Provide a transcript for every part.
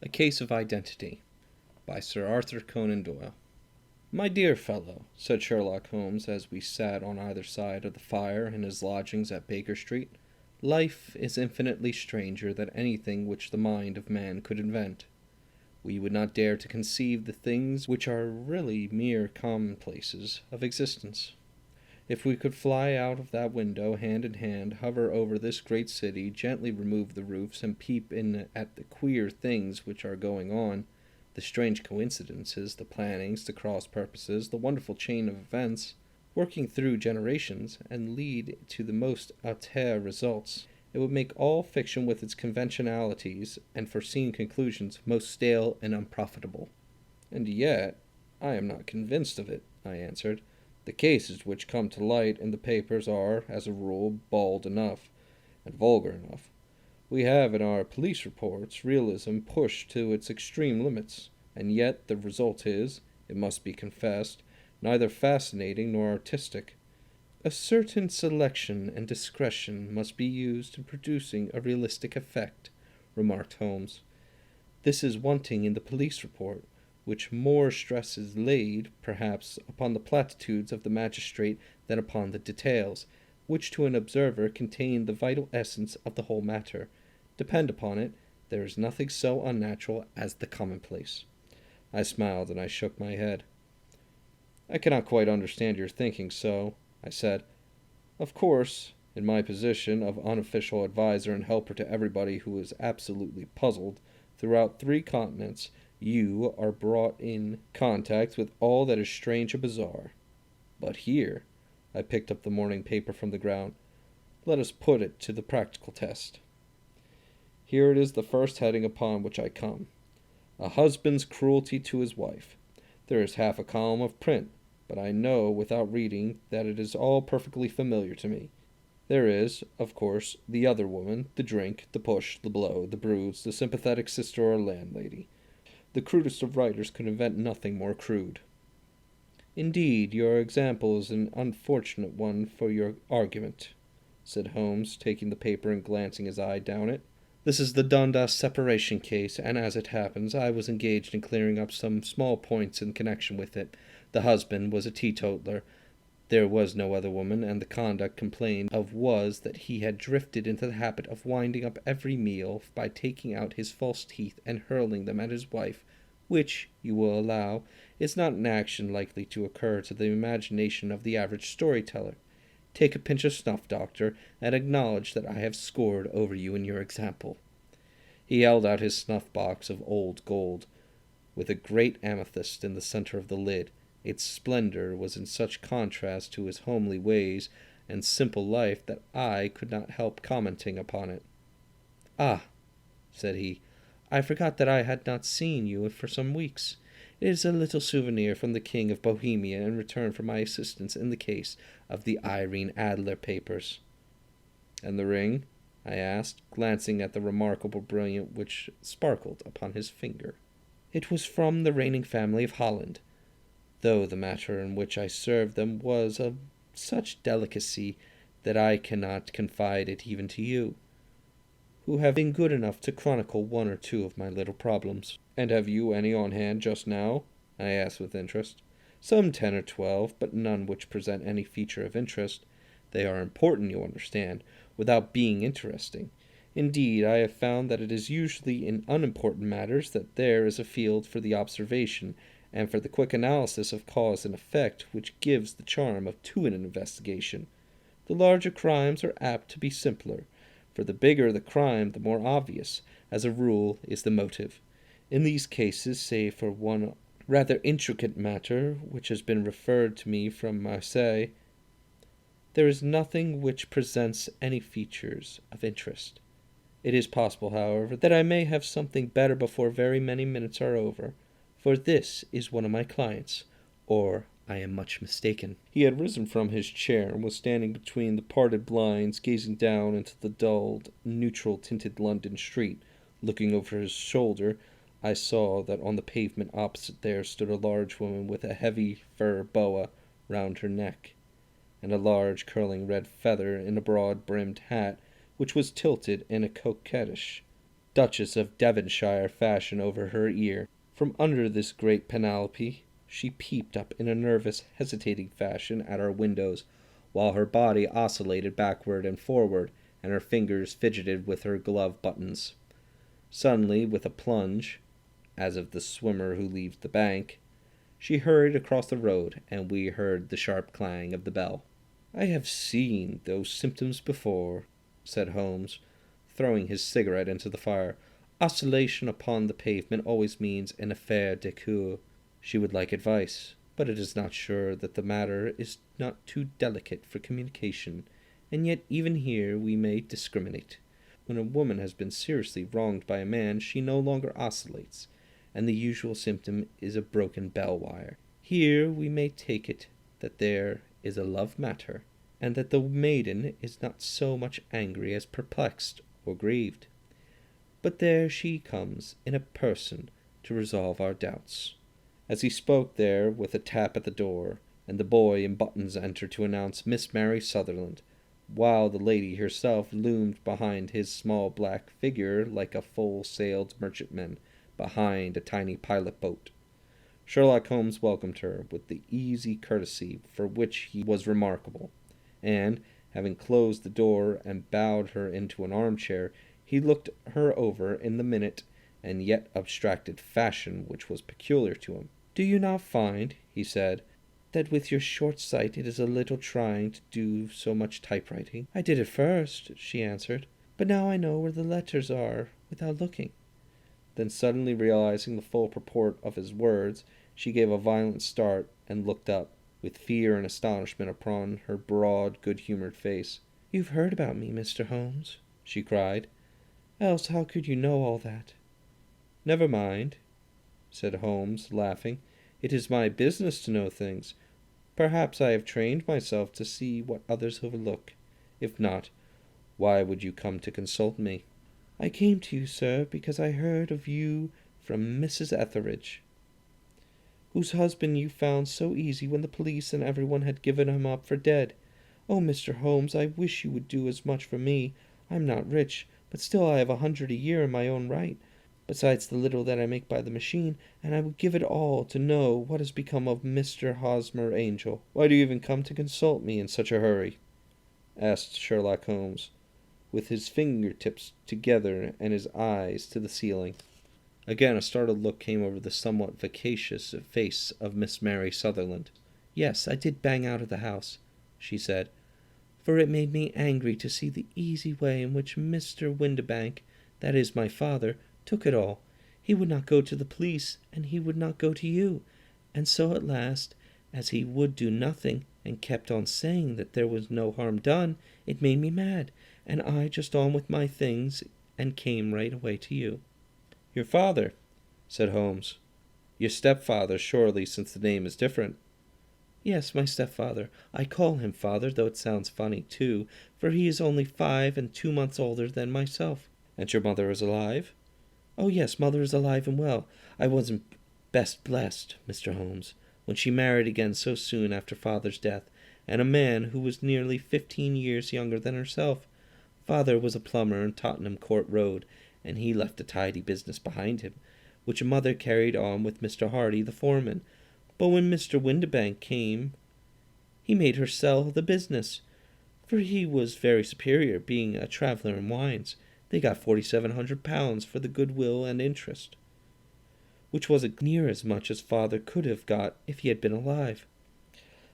A Case of Identity by Sir Arthur Conan Doyle. "My dear fellow," said Sherlock Holmes as we sat on either side of the fire in his lodgings at Baker Street, "life is infinitely stranger than anything which the mind of man could invent. We would not dare to conceive the things which are really mere commonplaces of existence. If we could fly out of that window hand in hand, hover over this great city, gently remove the roofs, and peep in at the queer things which are going on, the strange coincidences, the plannings, the cross purposes, the wonderful chain of events, working through generations, and lead to the most autere results, it would make all fiction with its conventionalities and foreseen conclusions most stale and unprofitable." "And yet I am not convinced of it," I answered. "The cases which come to light in the papers are, as a rule, bald enough, and vulgar enough. We have in our police reports realism pushed to its extreme limits, and yet the result is, it must be confessed, neither fascinating nor artistic. A certain selection and discretion must be used in producing a realistic effect," remarked Holmes. "This is wanting in the police report, which more stress is laid, perhaps, upon the platitudes of the magistrate than upon the details, which to an observer contain the vital essence of the whole matter. Depend upon it, there is nothing so unnatural as the commonplace." I smiled and I shook my head. "I cannot quite understand your thinking so," I said. "Of course, in my position of unofficial adviser and helper to everybody who is absolutely puzzled throughout 3 continents, you are brought in contact with all that is strange and bizarre. But here," I picked up the morning paper from the ground, "let us put it to the practical test. Here it is, the first heading upon which I come. A husband's cruelty to his wife. There is half a column of print, but I know without reading that it is all perfectly familiar to me. There is, of course, the other woman, the drink, the push, the blow, the bruise, the sympathetic sister or landlady. The crudest of writers could invent nothing more crude." "Indeed, your example is an unfortunate one for your argument," said Holmes, taking the paper and glancing his eye down it. "This is the Dundas separation case, and as it happens, I was engaged in clearing up some small points in connection with it. The husband was a teetotaler. There was no other woman, and the conduct complained of was that he had drifted into the habit of winding up every meal by taking out his false teeth and hurling them at his wife, which, you will allow, is not an action likely to occur to the imagination of the average storyteller. Take a pinch of snuff, doctor, and acknowledge that I have scored over you in your example." He held out his snuff-box of old gold, with a great amethyst in the center of the lid. Its splendor was in such contrast to his homely ways and simple life that I could not help commenting upon it. "Ah," said he, "I forgot that I had not seen you for some weeks. It is a little souvenir from the King of Bohemia in return for my assistance in the case of the Irene Adler papers." "And the ring?" I asked, glancing at the remarkable brilliant which sparkled upon his finger. "It was from the reigning family of Holland, though the matter in which I served them was of such delicacy that I cannot confide it even to you, who have been good enough to chronicle 1 or 2 of my little problems." "And have you any on hand just now?" I asked with interest. "Some 10 or 12, but none which present any feature of interest. They are important, you understand, without being interesting. Indeed, I have found that it is usually in unimportant matters that there is a field for the observation and for the quick analysis of cause and effect which gives the charm to an investigation. The larger crimes are apt to be simpler, for the bigger the crime the more obvious, as a rule, is the motive. In these cases, save for one rather intricate matter which has been referred to me from Marseille, there is nothing which presents any features of interest. It is possible, however, that I may have something better before very many minutes are over, for this is one of my clients, or I am much mistaken." He had risen from his chair and was standing between the parted blinds, gazing down into the dulled, neutral-tinted London street. Looking over his shoulder, I saw that on the pavement opposite there stood a large woman with a heavy fur boa round her neck, and a large curling red feather in a broad-brimmed hat, which was tilted in a coquettish Duchess of Devonshire fashion over her ear. From under this great panoply she peeped up in a nervous, hesitating fashion at our windows, while her body oscillated backward and forward, and her fingers fidgeted with her glove buttons. Suddenly, with a plunge, as of the swimmer who leaves the bank, she hurried across the road, and we heard the sharp clang of the bell. "I have seen those symptoms before," said Holmes, throwing his cigarette into the fire. "Oscillation upon the pavement always means an affaire de coeur." She would like advice, but it is not sure that the matter is not too delicate for communication, and yet even here we may discriminate. When a woman has been seriously wronged by a man, she no longer oscillates, and the usual symptom is a broken bell wire. Here we may take it that there is a love matter, and that the maiden is not so much angry as perplexed or grieved. But there she comes in a person to resolve our doubts. As he spoke there with a tap at the door, and the boy in buttons entered to announce Miss Mary Sutherland, while the lady herself loomed behind his small black figure like a full-sailed merchantman behind a tiny pilot-boat. Sherlock Holmes welcomed her with the easy courtesy for which he was remarkable, and, having closed the door and bowed her into an armchair, he looked her over in the minute and yet abstracted fashion which was peculiar to him. "Do you not find," he said, "that with your short sight it is a little trying to do so much typewriting?" "I did at first," she answered, "but now I know where the letters are without looking." Then suddenly realizing the full purport of his words, she gave a violent start and looked up, with fear and astonishment upon her broad, good-humored face. "You've heard about me, Mr. Holmes," she cried. "Else how could you know all that?" "Never mind," said Holmes, laughing. "It is my business to know things. Perhaps I have trained myself to see what others overlook. If not, why would you come to consult me?" "I came to you, sir, because I heard of you from Mrs. Etheridge, whose husband you found so easy when the police and everyone had given him up for dead. Oh, Mr. Holmes, I wish you would do as much for me. I'm not rich, but still I have 100 a year in my own right, besides the little that I make by the machine, and I would give it all to know what has become of Mr. Hosmer Angel." "Why do you even come to consult me in such a hurry?" asked Sherlock Holmes, with his fingertips together and his eyes to the ceiling. Again a startled look came over the somewhat vacacious face of Miss Mary Sutherland. "Yes, I did bang out of the house," she said, "for it made me angry to see the easy way in which Mr. Windibank, that is my father, took it all. He would not go to the police, and he would not go to you, and so at last, as he would do nothing, and kept on saying that there was no harm done, it made me mad, and I just on with my things, and came right away to you." "Your father," said Holmes. "Your stepfather, surely, since the name is different." "Yes, my stepfather. I call him father, though it sounds funny, too, for he is only 5 and 2 months older than myself." "And your mother is alive?" "Oh, yes, mother is alive and well. I wasn't best blessed, Mr. Holmes, when she married again so soon after father's death, and a man who was nearly 15 years younger than herself. Father was a plumber in Tottenham Court Road, and he left a tidy business behind him, which mother carried on with Mr. Hardy, the foreman. But when Mr. Windibank came, he made her sell the business, for he was very superior, being a traveller in wines. They got £4,700 for the goodwill and interest, which was near as much as father could have got if he had been alive."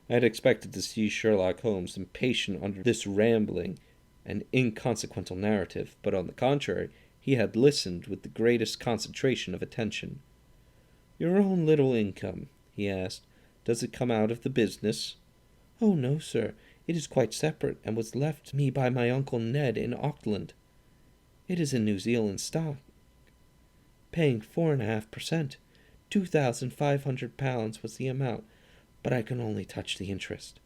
I had expected to see Sherlock Holmes impatient under this rambling and inconsequential narrative, but on the contrary, he had listened with the greatest concentration of attention. "Your own little income," he asked, "does it come out of the business?" "Oh, no, sir. It is quite separate, and was left me by my Uncle Ned in Auckland. It is in New Zealand stock, paying 4.5%. £2,500 was the amount, but I can only touch the interest."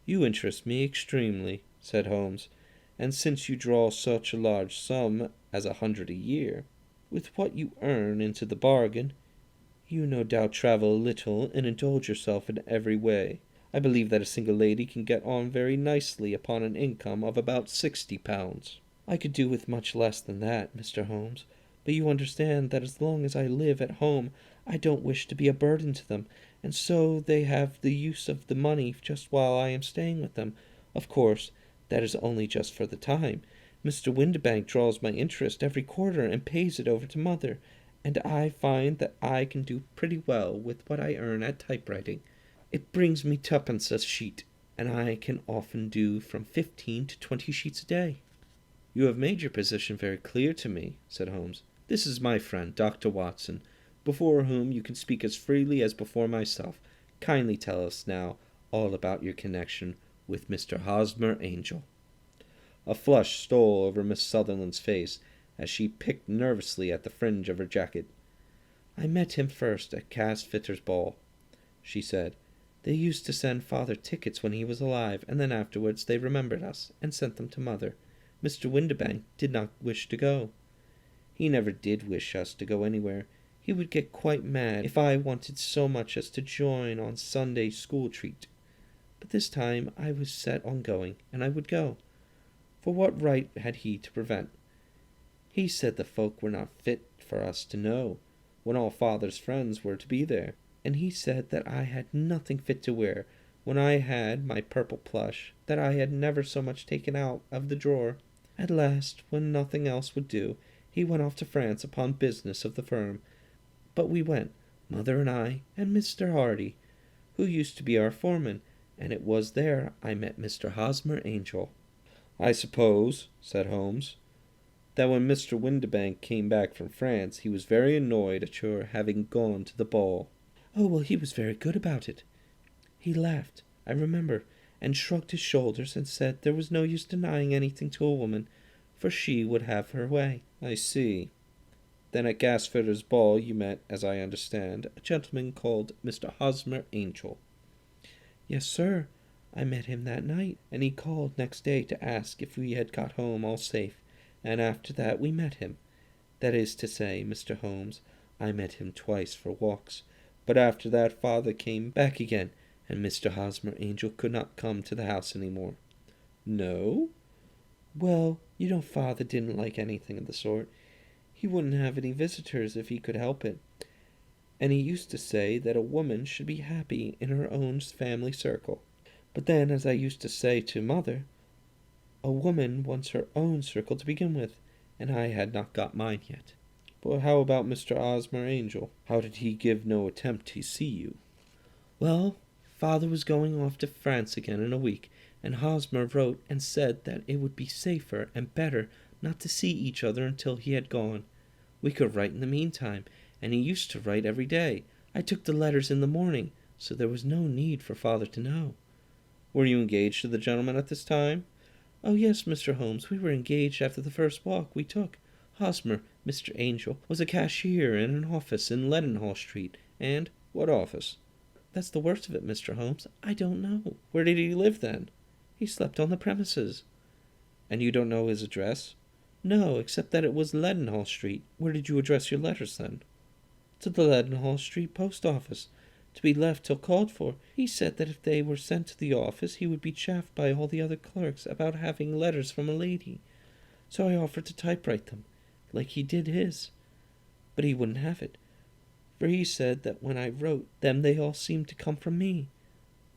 "You interest me extremely," said Holmes, "and since you draw such a large sum as 100 a year, with what you earn into the bargain, you no doubt travel a little and indulge yourself in every way. I believe that a single lady can get on very nicely upon an income of about £60." I could do with much less than that, Mr. Holmes, but you understand that as long as I live at home I don't wish to be a burden to them, and so they have the use of the money just while I am staying with them. Of course, that is only just for the time. Mr. Windibank draws my interest every quarter and pays it over to Mother, and I find that I can do pretty well with what I earn at typewriting. It brings me twopence a sheet, and I can often do from 15 to 20 sheets a day." "You have made your position very clear to me," said Holmes. "This is my friend, Dr. Watson, before whom you can speak as freely as before myself. Kindly tell us now all about your connection with Mr. Hosmer Angel." A flush stole over Miss Sutherland's face as she picked nervously at the fringe of her jacket. "I met him first at Cass Fitter's ball," she said. "They used to send Father tickets when he was alive, and then afterwards they remembered us and sent them to Mother. Mr. Windibank did not wish to go. He never did wish us to go anywhere. He would get quite mad if I wanted so much as to join on Sunday school treat. But this time I was set on going, and I would go. For what right had he to prevent? He said the folk were not fit for us to know, when all Father's friends were to be there, and he said that I had nothing fit to wear, when I had my purple plush, that I had never so much taken out of the drawer. At last, when nothing else would do, he went off to France upon business of the firm. But we went, Mother and I, and Mr. Hardy, who used to be our foreman, and it was there I met Mr. Hosmer Angel." "I suppose," said Holmes, "that when Mr. Windibank came back from France he was very annoyed at your having gone to the ball." "Oh, well, he was very good about it. He laughed, I remember, and shrugged his shoulders and said there was no use denying anything to a woman, for she would have her way." "I see. Then at Gasfitter's ball you met, as I understand, a gentleman called Mr. Hosmer Angel." "Yes, sir. I met him that night, and he called next day to ask if we had got home all safe, and after that we met him. That is to say, Mr. Holmes, I met him twice for walks, but after that Father came back again, and Mr. Hosmer Angel could not come to the house any more." "No?" "Well, you know Father didn't like anything of the sort. He wouldn't have any visitors if he could help it, and he used to say that a woman should be happy in her own family circle. But then, as I used to say to Mother, a woman wants her own circle to begin with, and I had not got mine yet." "But how about Mr. Hosmer Angel? How did he give no attempt to see you?" "Well, Father was going off to France again in a week, and Hosmer wrote and said that it would be safer and better not to see each other until he had gone. We could write in the meantime, and he used to write every day. I took the letters in the morning, so there was no need for Father to know." "Were you engaged to the gentleman at this time?" "Oh, yes, Mr. Holmes, we were engaged after the first walk we took. Hosmer, Mr. Angel, was a cashier in an office in Leadenhall Street, and—" "What office?" "That's the worst of it, Mr. Holmes. I don't know." "Where did he live, then?" "He slept on the premises." "And you don't know his address?" "No, except that it was Leadenhall Street." "Where did you address your letters, then?" "To the Leadenhall Street post office, to be left till called for. He said that if they were sent to the office he would be chaffed by all the other clerks about having letters from a lady. So I offered to typewrite them, like he did his. But he wouldn't have it, for he said that when I wrote them they all seemed to come from me.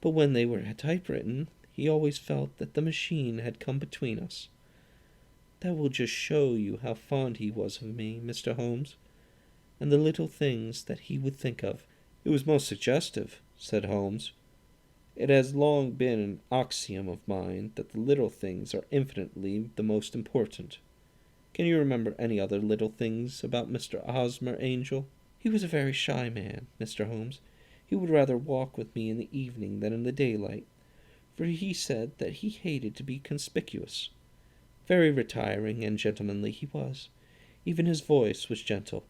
But when they were typewritten, he always felt that the machine had come between us. That will just show you how fond he was of me, Mr. Holmes, and the little things that he would think of." "It was most suggestive," said Holmes. "It has long been an axiom of mine that the little things are infinitely the most important. Can you remember any other little things about Mr. Hosmer Angel?" "He was a very shy man, Mr. Holmes. He would rather walk with me in the evening than in the daylight, for he said that he hated to be conspicuous. Very retiring and gentlemanly he was. Even his voice was gentle.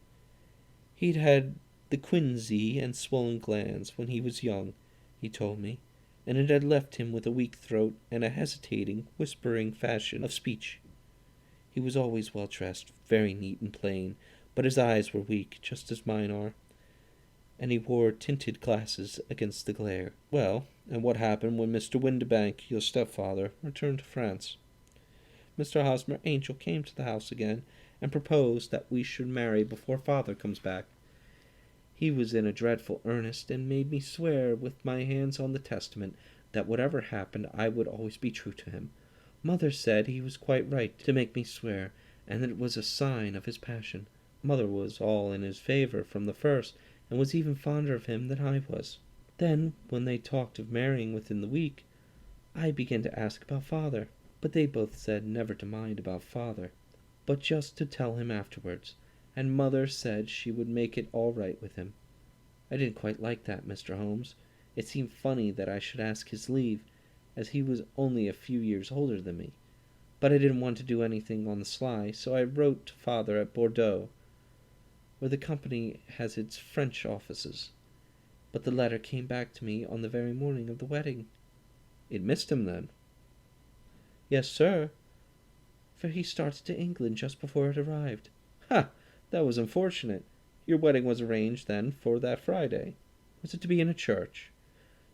He'd had the quinsy and swollen glands when he was young, he told me, and it had left him with a weak throat and a hesitating, whispering fashion of speech. He was always well dressed, very neat and plain, but his eyes were weak, just as mine are, and he wore tinted glasses against the glare." "Well, and what happened when Mr. Windibank, your stepfather, returned to France?" Mr. Hosmer Angel came to the house again and proposed that we should marry before father comes back. He was in a dreadful earnest, and made me swear with my hands on the testament that whatever happened I would always be true to him. Mother said he was quite right to make me swear, and that it was a sign of his passion. Mother was all in his favour from the first, and was even fonder of him than I was. Then, when they talked of marrying within the week, I began to ask about father, but they both said never to mind about father, but just to tell him afterwards, and mother said she would make it all right with him. I didn't quite like that, Mr. Holmes. It seemed funny that I should ask his leave, as he was only a few years older than me, but I didn't want to do anything on the sly, so I wrote to father at Bordeaux, where the company has its French offices. But the letter came back to me on the very morning of the wedding. It missed him, then? Yes, sir, for he started to England just before it arrived. Ha! That was unfortunate. Your wedding was arranged, then, for that Friday. Was it to be in a church?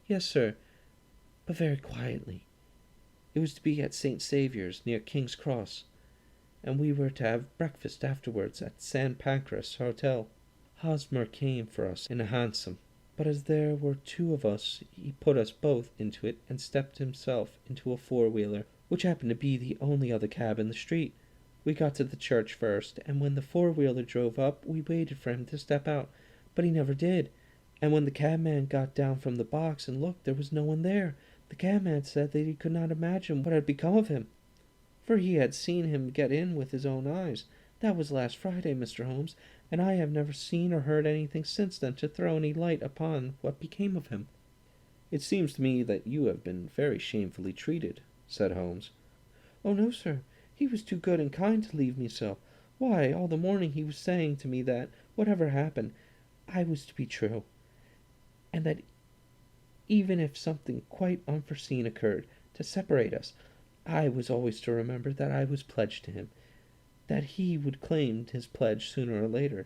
Yes, sir, but very quietly. It was to be at St. Saviour's, near King's Cross, and we were to have breakfast afterwards at San Pancras Hotel. Hosmer came for us in a hansom, but as there were two of us, he put us both into it and stepped himself into a four-wheeler, which happened to be the only other cab in the street. We got to the church first, and when the four-wheeler drove up, we waited for him to step out, but he never did. And when the cabman got down from the box and looked, there was no one there. The cabman said that he could not imagine what had become of him, for he had seen him get in with his own eyes. That was last Friday, Mr. Holmes, and I have never seen or heard anything since then to throw any light upon what became of him. It seems to me that you have been very shamefully treated, said Holmes. Oh, no, sir. He was too good and kind to leave me so. Why, all the morning he was saying to me that, whatever happened, I was to be true, and that even if something quite unforeseen occurred to separate us, I was always to remember that I was pledged to him, that he would claim his pledge sooner or later.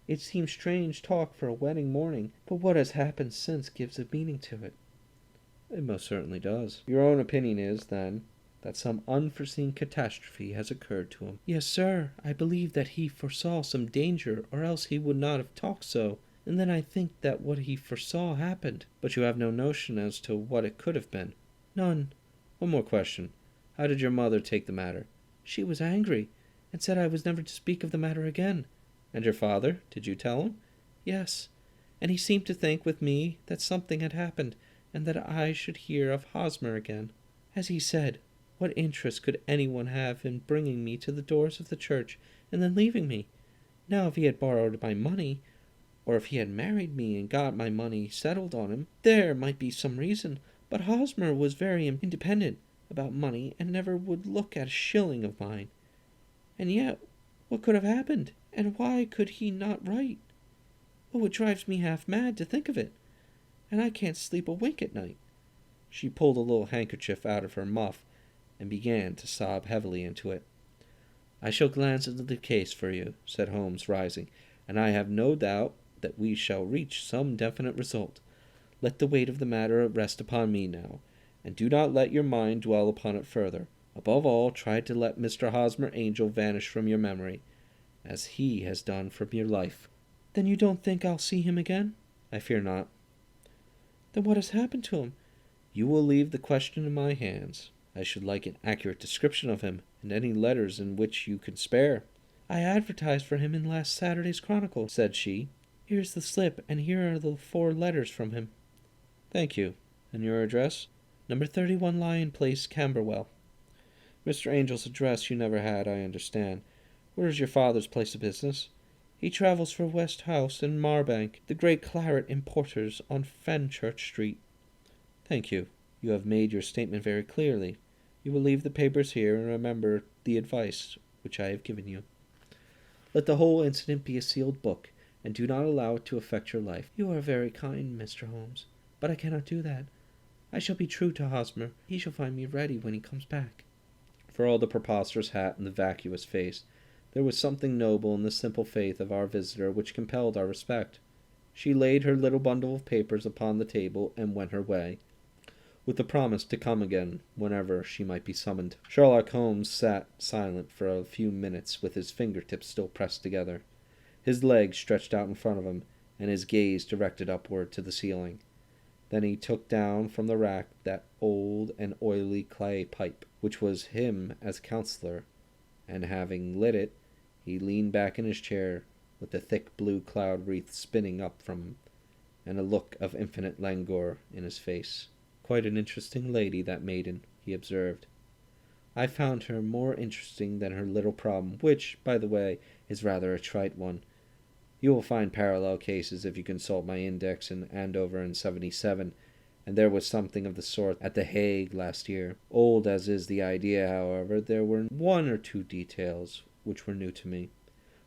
It seems strange talk for a wedding morning, but what has happened since gives a meaning to it. It most certainly does. Your own opinion is, then, that some unforeseen catastrophe has occurred to him. Yes, sir. I believe that he foresaw some danger, or else he would not have talked so. And then I think that what he foresaw happened. But you have no notion as to what it could have been? None. One more question. How did your mother take the matter? She was angry, and said I was never to speak of the matter again. And your father? Did you tell him? Yes, and he seemed to think with me that something had happened, and that I should hear of Hosmer again. As he said, what interest could anyone have in bringing me to the doors of the church and then leaving me? Now, if he had borrowed my money, or if he had married me and got my money settled on him, there might be some reason. But Hosmer was very independent about money, and never would look at a shilling of mine. And yet, what could have happened? And why could he not write? Oh, it drives me half mad to think of it, and I can't sleep a wink at night. She pulled a little handkerchief out of her muff and began to sob heavily into it. I shall glance into the case for you, said Holmes, rising, and I have no doubt that we shall reach some definite result. Let the weight of the matter rest upon me now, and do not let your mind dwell upon it further. Above all, try to let Mr. Hosmer Angel vanish from your memory, as he has done from your life. Then you don't think I'll see him again? I fear not. Then what has happened to him? You will leave the question in my hands. I should like an accurate description of him, and any letters in which you can spare. I advertised for him in last Saturday's Chronicle, said she. Here's the slip, and here are the 4 letters from him. Thank you. And your address? Number 31 Lion Place, Camberwell. Mr. Angel's address you never had, I understand. Where is your father's place of business? He travels for West House and Marbank, the great claret importers on Fenchurch Street. Thank you. You have made your statement very clearly. You will leave the papers here, and remember the advice which I have given you. Let the whole incident be a sealed book, and do not allow it to affect your life. You are very kind, Mr. Holmes, but I cannot do that. I shall be true to Hosmer. He shall find me ready when he comes back. For all the preposterous hat and the vacuous face, there was something noble in the simple faith of our visitor which compelled our respect. She laid her little bundle of papers upon the table and went her way. with the promise to come again whenever she might be summoned. Sherlock Holmes sat silent for a few minutes with his fingertips still pressed together, his legs stretched out in front of him, and his gaze directed upward to the ceiling. Then he took down from the rack that old and oily clay pipe, which was him as counsellor, and having lit it, he leaned back in his chair with the thick blue cloud wreath spinning up from him, and a look of infinite languor in his face. "Quite an interesting lady, that maiden," he observed. "I found her more interesting than her little problem, which, by the way, is rather a trite one. You will find parallel cases if you consult my index in Andover in 77, and there was something of the sort at The Hague last year. Old as is the idea, however, there were one or two details which were new to me,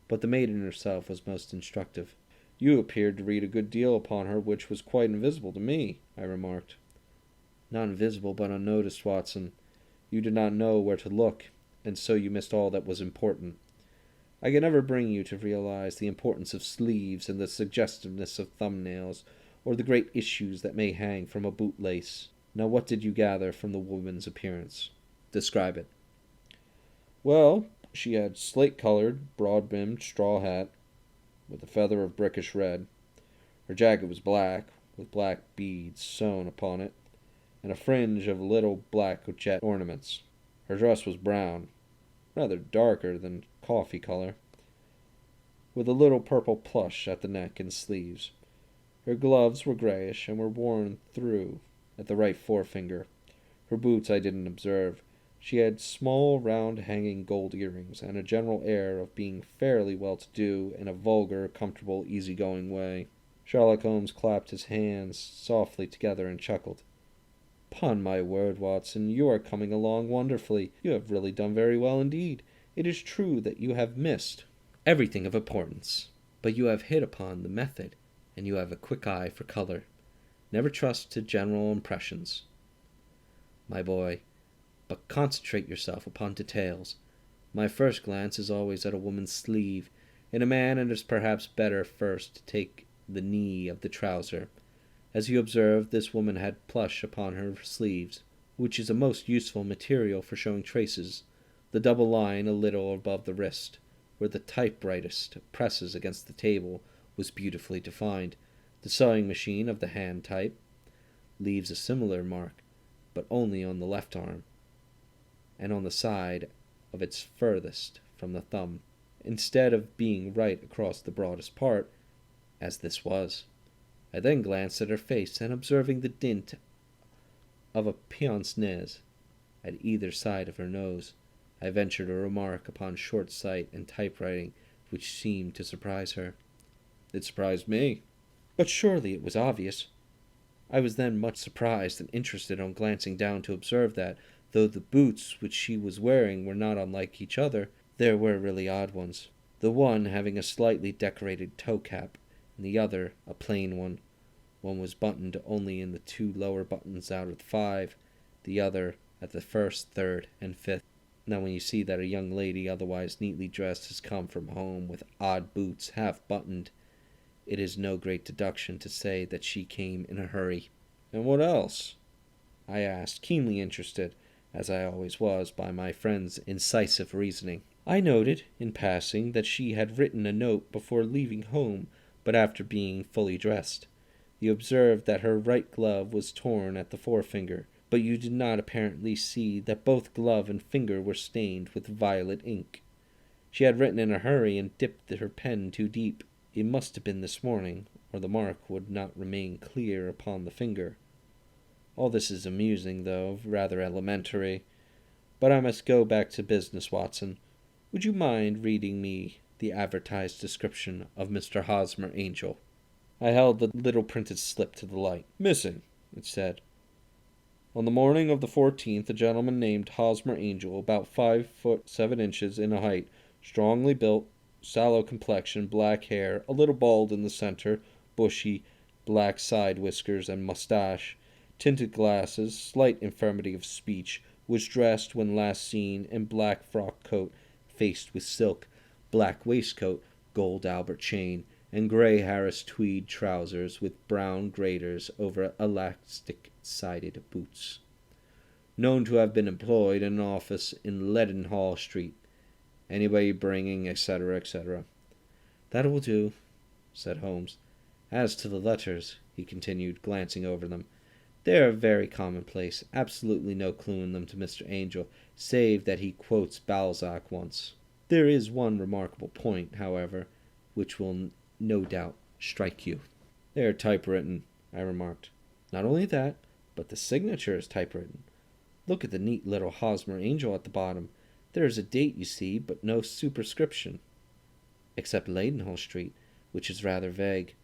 but the maiden herself was most instructive." "You appeared to read a good deal upon her which was quite invisible to me," I remarked. "Not invisible, but unnoticed, Watson. You did not know where to look, and so you missed all that was important. I can never bring you to realize the importance of sleeves and the suggestiveness of thumbnails, or the great issues that may hang from a bootlace. Now, what did you gather from the woman's appearance? Describe it." "Well, she had slate-colored, broad-brimmed straw hat, with a feather of brickish red. Her jacket was black, with black beads sewn upon it, and a fringe of little black jet ornaments. Her dress was brown, rather darker than coffee color, with a little purple plush at the neck and sleeves. Her gloves were grayish and were worn through at the right forefinger. Her boots I didn't observe. She had small, round, hanging gold earrings, and a general air of being fairly well-to-do in a vulgar, comfortable, easy-going way." Sherlock Holmes clapped his hands softly together and chuckled. "'Pon my word, Watson, you are coming along wonderfully. You have really done very well indeed. It is true that you have missed everything of importance, but you have hit upon the method, and you have a quick eye for color. Never trust to general impressions, my boy, but concentrate yourself upon details. My first glance is always at a woman's sleeve. In a man it is perhaps better first to take the knee of the trouser. As you observe, this woman had plush upon her sleeves, which is a most useful material for showing traces. The double line a little above the wrist, where the typewriter presses against the table, was beautifully defined. The sewing machine of the hand type leaves a similar mark, but only on the left arm, and on the side of its furthest from the thumb, instead of being right across the broadest part, as this was. I then glanced at her face, and observing the dint of a pince-nez at either side of her nose, I ventured a remark upon short sight and typewriting which seemed to surprise her. It surprised me. But surely it was obvious. I was then much surprised and interested on glancing down to observe that, though the boots which she was wearing were not unlike each other, there were really odd ones, the one having a slightly decorated toe cap, and the other a plain one. One was buttoned only in the 2 lower buttons out of the 5, the other at the first, third, and fifth. Now when you see that a young lady otherwise neatly dressed has come from home with odd boots half buttoned, it is no great deduction to say that she came in a hurry. "And what else?" I asked, keenly interested, as I always was, by my friend's incisive reasoning. "I noted, in passing, that she had written a note before leaving home, but after being fully dressed. You observed that her right glove was torn at the forefinger, but you did not apparently see that both glove and finger were stained with violet ink. She had written in a hurry and dipped her pen too deep. It must have been this morning, or the mark would not remain clear upon the finger. All this is amusing, though rather elementary. But I must go back to business, Watson. Would you mind reading me the advertised description of Mr. Hosmer Angel?" I held the little printed slip to the light. "Missing," it said. "On the morning of the 14th, a gentleman named Hosmer Angel, about 5 foot 7 inches in height, strongly built, sallow complexion, black hair, a little bald in the center, bushy, black side whiskers and mustache, tinted glasses, slight infirmity of speech, was dressed when last seen in black frock coat faced with silk, black waistcoat, gold Albert chain, and grey Harris tweed trousers with brown gaiters over elastic white-sided boots. Known to have been employed in an office in Leadenhall Street. Anybody bringing, etc., etc. That will do, said Holmes. As to the letters, he continued, glancing over them, they are very commonplace, absolutely no clue in them to Mr. Angel, save that he quotes Balzac once. There is one remarkable point, however, which will no doubt strike you. They are typewritten, I remarked. Not only that, but the signature is typewritten. Look at the neat little Hosmer Angel at the bottom. There is a date, you see, but no superscription. Except Leadenhall Street, which is rather vague.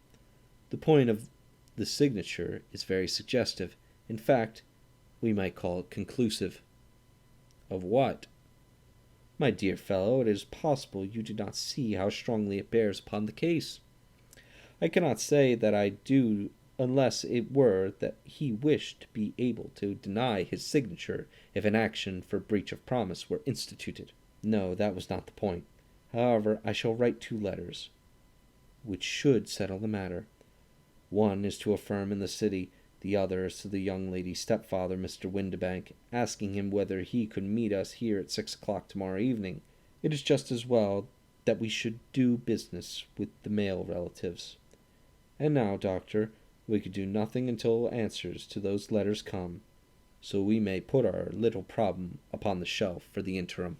The point of the signature is very suggestive. In fact, we might call it conclusive. Of what? My dear fellow, it is possible you do not see how strongly it bears upon the case. I cannot say that I do, unless it were that he wished to be able to deny his signature if an action for breach of promise were instituted. No, that was not the point. However, I shall write 2 letters, which should settle the matter. One is to a firm in the city, the other is to the young lady's stepfather, Mr. Windibank, asking him whether he could meet us here at 6 o'clock tomorrow evening. It is just as well that we should do business with the male relatives. And now, doctor, we could do nothing until answers to those letters come, so we may put our little problem upon the shelf for the interim.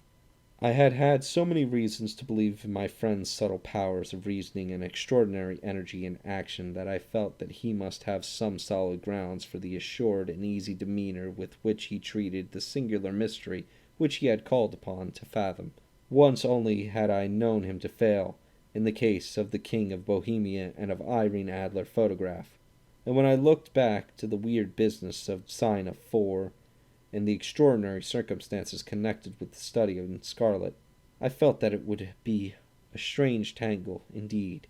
I had had so many reasons to believe in my friend's subtle powers of reasoning and extraordinary energy in action that I felt that he must have some solid grounds for the assured and easy demeanor with which he treated the singular mystery which he had called upon to fathom. Once only had I known him to fail, in the case of the King of Bohemia and of Irene Adler photograph, and when I looked back to the weird business of Sign of 4, and the extraordinary circumstances connected with the study in scarlet, I felt that it would be a strange tangle indeed,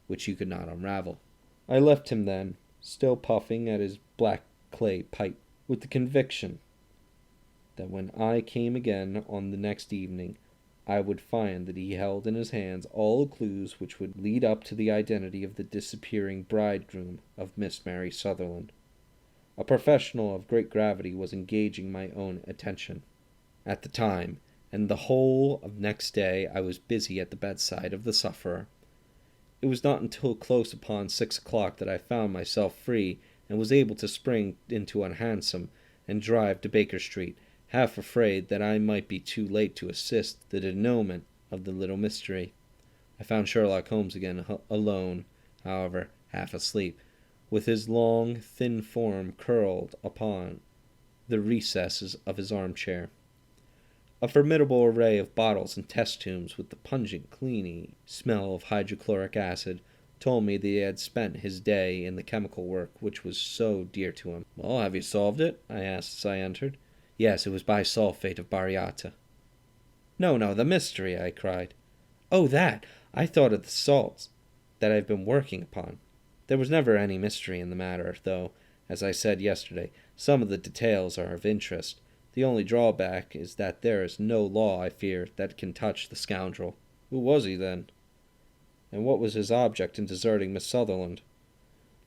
which you could not unravel. I left him then, still puffing at his black clay pipe, with the conviction that when I came again on the next evening, I would find that he held in his hands all the clues which would lead up to the identity of the disappearing bridegroom of Miss Mary Sutherland. A professional of great gravity was engaging my own attention at the time, and the whole of next day I was busy at the bedside of the sufferer. It was not until close upon 6 o'clock that I found myself free, and was able to spring into a hansom and drive to Baker Street, half afraid that I might be too late to assist the denouement of the little mystery. I found Sherlock Holmes again alone, however, half asleep, with his long, thin form curled upon the recesses of his armchair. A formidable array of bottles and test tubes with the pungent, clean smell of hydrochloric acid told me that he had spent his day in the chemical work which was so dear to him. "Well, have you solved it?" I asked as I entered. "Yes, it was bisulfate of baryta." No, the mystery," I cried. "Oh, that! I thought of the salts that I've been working upon. There was never any mystery in the matter, though, as I said yesterday, some of the details are of interest. The only drawback is that there is no law, I fear, that can touch the scoundrel." "Who was he, then? And what was his object in deserting Miss Sutherland?"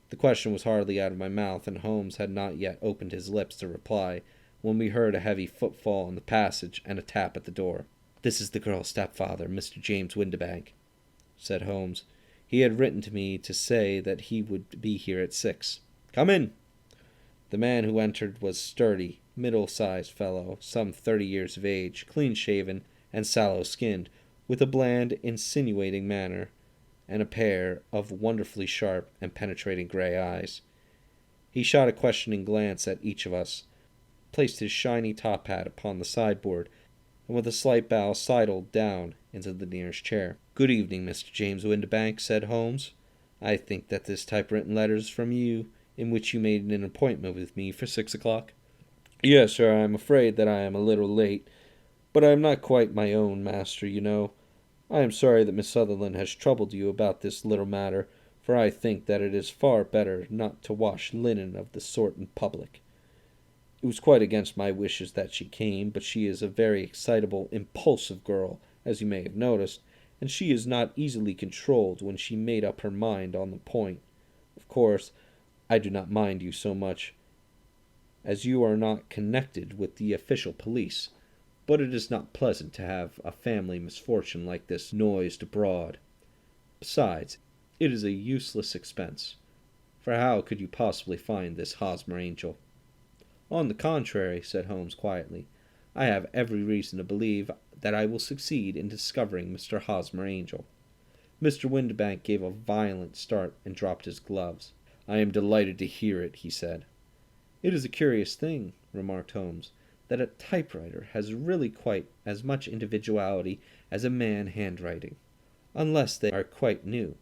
The question was hardly out of my mouth, and Holmes had not yet opened his lips to reply, when we heard a heavy footfall in the passage and a tap at the door. "This is the girl's stepfather, Mr. James Windibank," said Holmes. "He had written to me to say that he would be here at 6. "Come in." The man who entered was sturdy, middle-sized fellow, some 30 years of age, clean-shaven and sallow-skinned, with a bland, insinuating manner, and a pair of wonderfully sharp and penetrating grey eyes. He shot a questioning glance at each of us, placed his shiny top hat upon the sideboard, and with a slight bow sidled down into the nearest chair. "Good evening, Mr. James Windibank," said Holmes. "I think that this typewritten letter is from you, in which you made an appointment with me for 6 o'clock. "Yes, sir, I am afraid that I am a little late, but I am not quite my own master, you know. I am sorry that Miss Sutherland has troubled you about this little matter, for I think that it is far better not to wash linen of the sort in public. It was quite against my wishes that she came, but she is a very excitable, impulsive girl, as you may have noticed, and she is not easily controlled when she made up her mind on the point. Of course, I do not mind you so much as you are not connected with the official police, but it is not pleasant to have a family misfortune like this noised abroad. Besides, it is a useless expense, for how could you possibly find this Hosmer Angel?" "On the contrary," said Holmes quietly, "I have every reason to believe that I will succeed in discovering Mr. Hosmer Angel." Mr. Windibank gave a violent start and dropped his gloves. "I am delighted to hear it," he said. "It is a curious thing," remarked Holmes, "that a typewriter has really quite as much individuality as a man handwriting, unless they are quite new.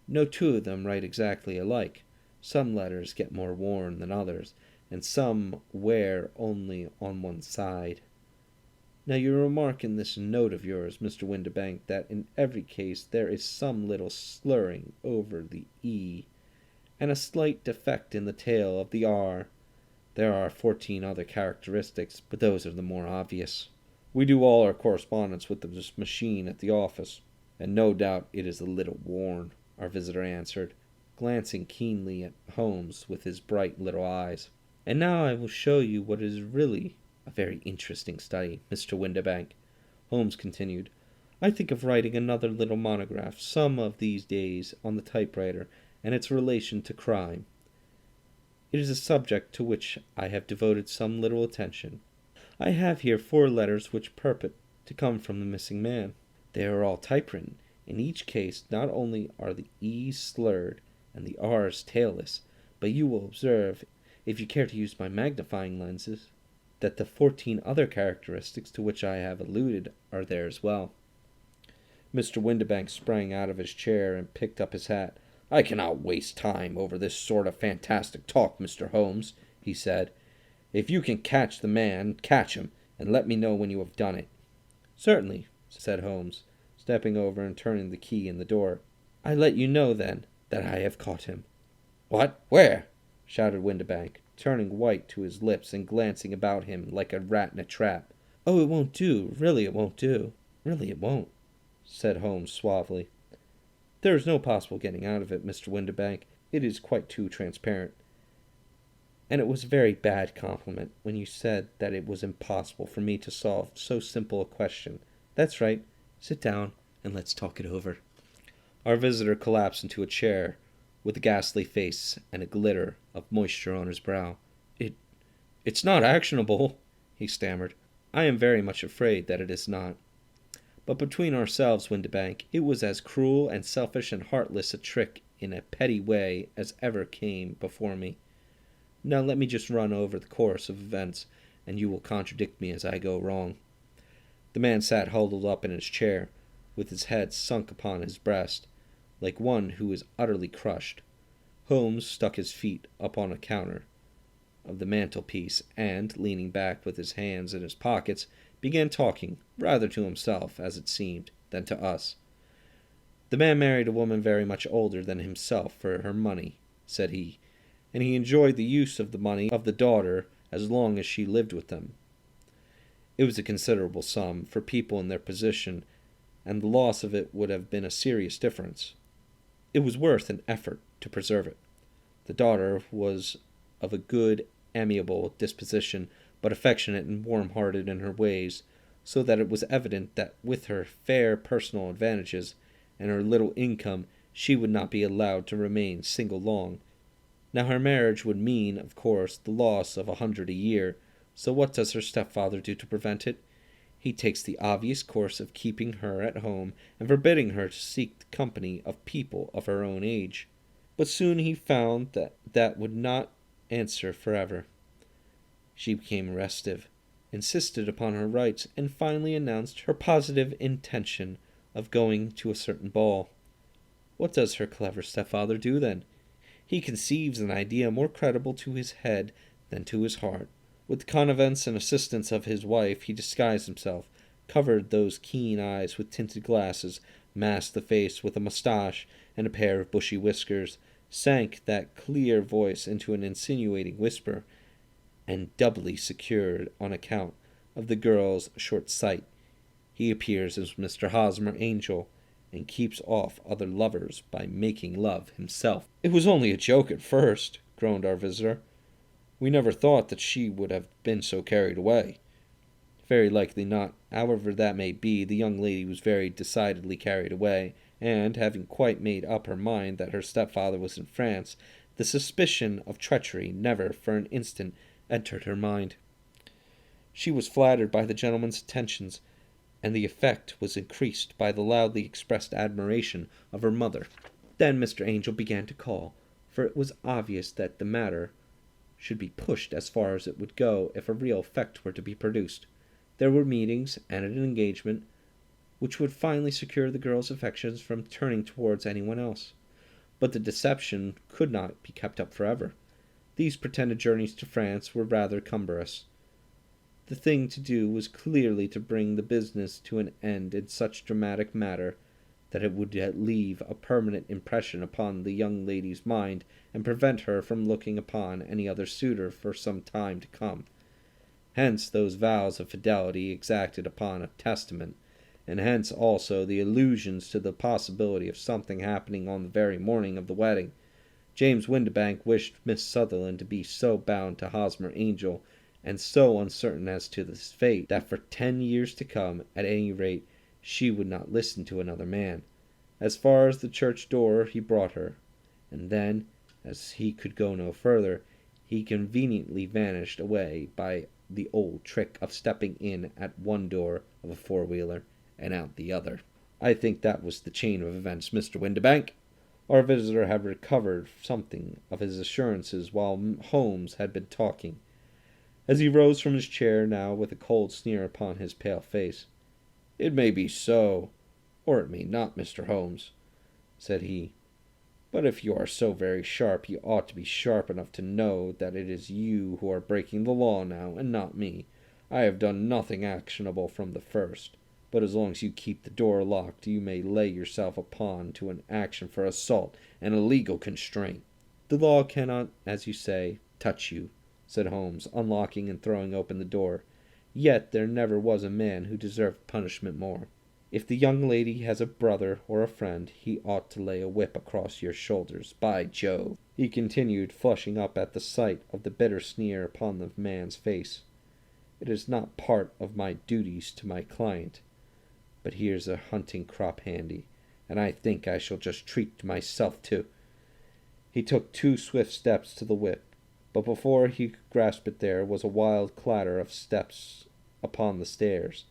No two of them write exactly alike. Some letters get more worn than others, and some wear only on one side. Now you remark in this note of yours, Mr. Windibank, that in every case there is some little slurring over the E, and a slight defect in the tail of the R. There are 14 other characteristics, but those are the more obvious. We do all our correspondence with this machine at the office, and no doubt it is a little worn," our visitor answered, glancing keenly at Holmes with his bright little eyes. "And now I will show you what is really a very interesting study, Mr. Windibank," Holmes continued. "I think of writing another little monograph some of these days on the typewriter and its relation to crime. It is a subject to which I have devoted some little attention. I have here 4 letters which purport to come from the missing man. They are all typewritten. In each case not only are the E's slurred and the R's tailless, but you will observe, if you care to use my magnifying lenses, that the 14 other characteristics to which I have alluded are there as well." Mr. Windibank sprang out of his chair and picked up his hat. "I cannot waste time over this sort of fantastic talk, Mr. Holmes," he said. "If you can catch the man, catch him, and let me know when you have done it." "Certainly," said Holmes, stepping over and turning the key in the door. "I let you know, then, that I have caught him." "What? Where?" shouted Windibank, turning white to his lips and glancing about him like a rat in a trap. "Oh, it won't do. Really it won't do. Really it won't," said Holmes suavely. "There is no possible getting out of it, Mr. Windibank. It is quite too transparent. And it was a very bad compliment when you said that it was impossible for me to solve so simple a question. That's right. Sit down and let's talk it over." Our visitor collapsed into a chair with a ghastly face and a glitter of moisture on his brow. It's not actionable," he stammered. "I am very much afraid that it is not. But between ourselves, Windibank, it was as cruel and selfish and heartless a trick in a petty way as ever came before me. Now let me just run over the course of events, and you will contradict me as I go wrong." The man sat huddled up in his chair, with his head sunk upon his breast, like one who is utterly crushed. Holmes stuck his feet up on a counter of the mantelpiece, and, leaning back with his hands in his pockets, began talking, rather to himself, as it seemed, than to us. "The man married a woman very much older than himself for her money," said he, "and he enjoyed the use of the money of the daughter as long as she lived with them. It was a considerable sum for people in their position, and the loss of it would have been a serious difference. It was worth an effort to preserve it. The daughter was of a good, amiable disposition, but affectionate and warm-hearted in her ways, so that it was evident that with her fair personal advantages and her little income she would not be allowed to remain single long. Now her marriage would mean, of course, the loss of 100 a year, so what does her stepfather do to prevent it? He takes the obvious course of keeping her at home and forbidding her to seek the company of people of her own age. But soon he found that that would not answer forever. She became restive, insisted upon her rights, and finally announced her positive intention of going to a certain ball. What does her clever stepfather do then? He conceives an idea more credible to his head than to his heart. With the connivance and assistance of his wife, he disguised himself, covered those keen eyes with tinted glasses, masked the face with a moustache and a pair of bushy whiskers, sank that clear voice into an insinuating whisper, and doubly secured on account of the girl's short sight, he appears as Mr. Hosmer Angel, and keeps off other lovers by making love himself." "It was only a joke at first," groaned our visitor. We never thought that she would have been so carried away." "Very likely not. However that may be, the young lady was very decidedly carried away, and, having quite made up her mind that her stepfather was in France, the suspicion of treachery never for an instant entered her mind. She was flattered by the gentleman's attentions, and the effect was increased by the loudly expressed admiration of her mother." Then Mr. Angel began to call, for it was obvious that the matter should be pushed as far as it would go if a real effect were to be produced. There were meetings and an engagement which would finally secure the girl's affections from turning towards anyone else. But the deception could not be kept up forever. These pretended journeys to France were rather cumbrous. The thing to do was clearly to bring the business to an end in such dramatic manner that it would leave a permanent impression upon the young lady's mind and prevent her from looking upon any other suitor for some time to come. Hence those vows of fidelity exacted upon a testament, and hence also the allusions to the possibility of something happening on the very morning of the wedding. James Windibank wished Miss Sutherland to be so bound to Hosmer Angel, and so uncertain as to his fate, that for 10 years to come, at any rate, she would not listen to another man. As far as the church door he brought her, and then, as he could go no further, he conveniently vanished away by the old trick of stepping in at one door of a four-wheeler and out the other. I think that was the chain of events, Mr. Windibank." Our visitor had recovered something of his assurances while Holmes had been talking, as he rose from his chair now with a cold sneer upon his pale face. "It may be so, or it may not, Mr. Holmes," said he. "But if you are so very sharp, you ought to be sharp enough to know that it is you who are breaking the law now, and not me. I have done nothing actionable from the first, but as long as you keep the door locked, you may lay yourself upon to an action for assault and illegal constraint." "The law cannot, as you say, touch you," said Holmes, unlocking and throwing open the door. "Yet there never was a man who deserved punishment more. If the young lady has a brother or a friend, he ought to lay a whip across your shoulders. By Jove," he continued, flushing up at the sight of the bitter sneer upon the man's face, "it is not part of my duties to my client, but here's a hunting crop handy, and I think I shall just treat myself to—" He took 2 swift steps to the whip, but before he could grasp it there was a wild clatter of steps upon the stairs.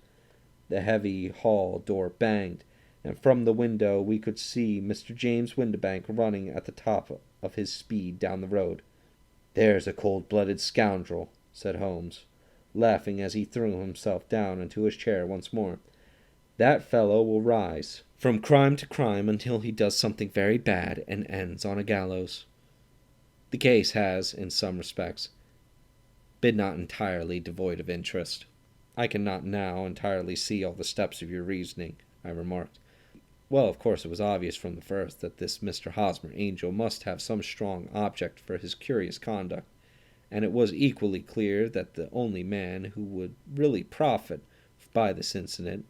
The heavy hall door banged, and from the window we could see Mr. James Windibank running at the top of his speed down the road. "There's a cold-blooded scoundrel," said Holmes, laughing as he threw himself down into his chair once more. "That fellow will rise from crime to crime until he does something very bad and ends on a gallows." The case has, in some respects, been not entirely devoid of interest. "I cannot now entirely see all the steps of your reasoning," I remarked. "Well, of course it was obvious from the first that this Mr. Hosmer Angel must have some strong object for his curious conduct, and it was equally clear that the only man who would really profit by this incident,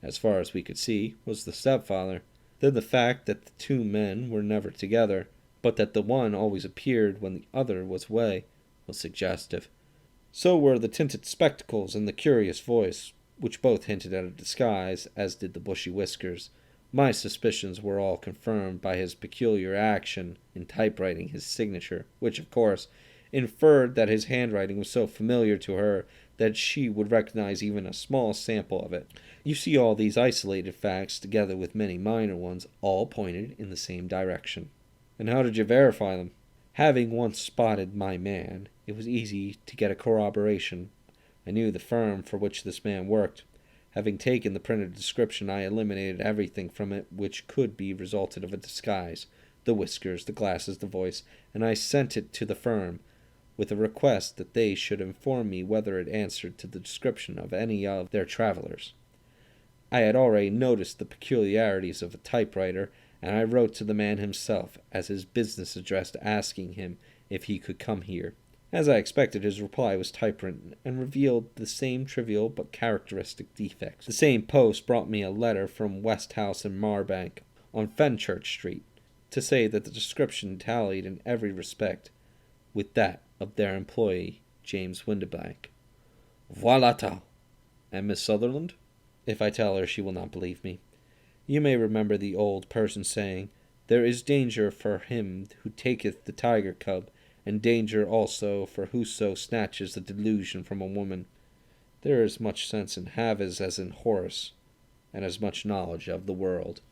as far as we could see, was the stepfather. Then the fact that the 2 men were never together, but that the one always appeared when the other was away, was suggestive. So were the tinted spectacles and the curious voice, which both hinted at a disguise, as did the bushy whiskers. My suspicions were all confirmed by his peculiar action in typewriting his signature, which, of course, inferred that his handwriting was so familiar to her that she would recognize even a small sample of it. You see, all these isolated facts, together with many minor ones, all pointed in the same direction." "And how did you verify them?" "Having once spotted my man, it was easy to get a corroboration. I knew the firm for which this man worked. Having taken the printed description, I eliminated everything from it which could be resulted of a disguise, the whiskers, the glasses, the voice, and I sent it to the firm, with a request that they should inform me whether it answered to the description of any of their travellers. I had already noticed the peculiarities of a typewriter, and I wrote to the man himself as his business address asking him if he could come here. As I expected, his reply was typewritten, and revealed the same trivial but characteristic defects. The same post brought me a letter from Westhouse and Marbank, on Fenchurch Street, to say that the description tallied in every respect, with that of their employee, James Windibank. Voilà! And Miss Sutherland? If I tell her, she will not believe me. You may remember the old person saying, there is danger for him who taketh the tiger cub, and danger also for whoso snatches the delusion from a woman. There is as much sense in Havas as in Horace, and as much knowledge of the world.